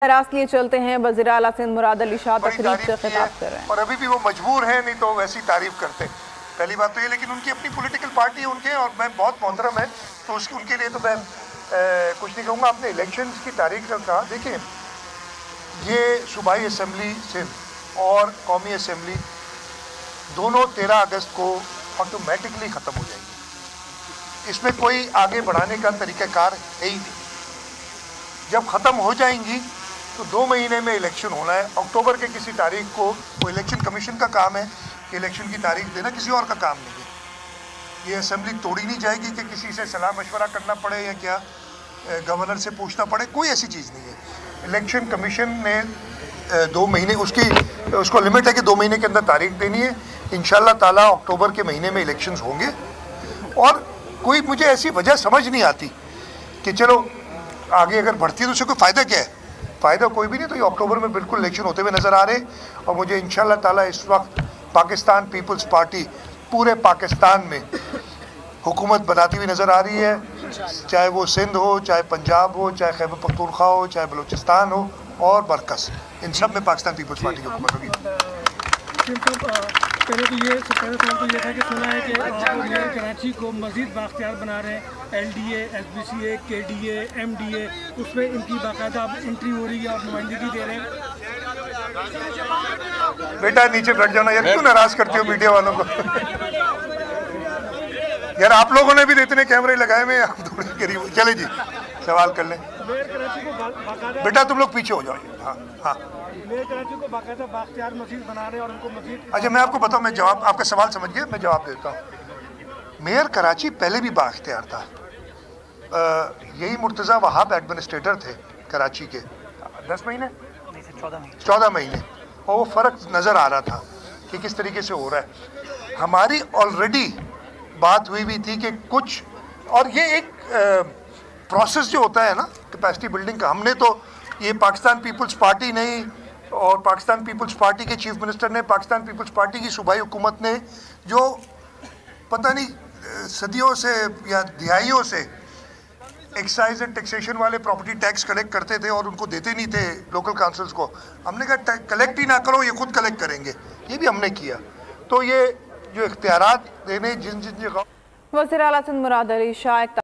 Harass लिए चलते हैं। वज़ीर आला सिंध मुराद अली शाह तकरीब से खिताब कर रहे हैं और अभी भी वो मजबूर हैं, नहीं तो वैसी तारीफ करते। पहली बात तो ये, लेकिन उनकी अपनी पॉलिटिकल पार्टी है उनके, और मैं बहुत मोहतरम है तो उनके लिए तो मैं कुछ नहीं कहूँगा। आपने इलेक्शंस की तारीख का कहा, देखिए ये सूबाई असम्बली सिंध और कौमी असम्बली दोनों 13 अगस्त को ऑटोमेटिकली ख़त्म हो जाएंगी। इसमें कोई आगे बढ़ाने का तरीक़ाकार है ही नहीं। जब ख़त्म हो जाएंगी तो 2 महीने में इलेक्शन होना है। अक्टूबर के किसी तारीख को वो इलेक्शन कमीशन का काम है कि इलेक्शन की तारीख देना, किसी और का काम नहीं है। ये असेंबली तोड़ी नहीं जाएगी कि किसी से सलाह मशवरा करना पड़े या क्या गवर्नर से पूछना पड़े, कोई ऐसी चीज़ नहीं है। इलेक्शन कमीशन ने 2 महीने उसको लिमिट है कि 2 महीने के अंदर तारीख देनी है। इंशाल्लाह ताला अक्टूबर के महीने में इलेक्शंस होंगे। और कोई मुझे ऐसी वजह समझ नहीं आती कि चलो आगे अगर बढ़ती है तो उससे कोई फ़ायदा क्या है। फ़ायदा कोई भी नहीं। तो ये अक्टूबर में बिल्कुल इलेक्शन होते हुए नज़र आ रहे हैं। और मुझे इंशाल्लाह ताला इस वक्त पाकिस्तान पीपल्स पार्टी पूरे पाकिस्तान में हुकूमत बनाती हुई नज़र आ रही है, चाहे वो सिंध हो, चाहे पंजाब हो, चाहे खैबर पख्तूनख्वा हो, चाहे बलूचिस्तान हो और बरकस, इन सब में पाकिस्तान पीपल्स पार्टी की हुकूमत होगी। पहले तो ये पहले सवाल तो ये था कि सुना है कि मेयर कराची को मज़ीद बाख्तियार बना रहे हैं। LDA, SBCA, KDA, MDA, उसमें इनकी बाकायदा एंट्री हो रही है और नुमाइंदगी दे रहे हैं। बेटा नीचे बैठ जाना यार, क्यों नाराज़ करते हो मीडिया वालों को। यार आप लोगों ने भी तो इतने कैमरे लगाए हुए, आप थोड़ी करीब चले जी सवाल कर लें। बेटा तुम लोग पीछे हो जाओ। हाँ हाँ, मेयर कराची को बाकायदा बाख्तियार मजीद बना रहे हैं और उनको मजीद। अच्छा मैं आपको बताऊँ, मैं जवाब आपका सवाल समझ गया, मैं जवाब देता हूँ। मेयर कराची पहले भी बाख्तियार था। यही मुर्तज़ा वहाब एडमिनिस्ट्रेटर थे कराची के 10 महीने 14 महीने, और वो फ़र्क नज़र आ रहा था कि किस तरीके से हो रहा है। हमारी ऑलरेडी बात हुई भी थी कि कुछ, और ये एक प्रोसेस जो होता है ना कैपेसिटी बिल्डिंग का, हमने तो ये पाकिस्तान पीपल्स पार्टी नहीं, और पाकिस्तान पीपल्स पार्टी के चीफ मिनिस्टर ने, पाकिस्तान पीपल्स पार्टी की सूबाई हुकूमत ने, जो पता नहीं सदियों से या दिहाइयों से एक्साइज एंड टैक्सेशन वाले प्रॉपर्टी टैक्स कलेक्ट करते थे और उनको देते नहीं थे लोकल काउंसिल्स को। हमने कहा कलेक्ट ही ना करो, ये खुद कलेक्ट करेंगे, ये भी हमने किया। तो ये जो इख्तियारात देने जिन जगह वज़ीर आला सिंध मुराद अली शाह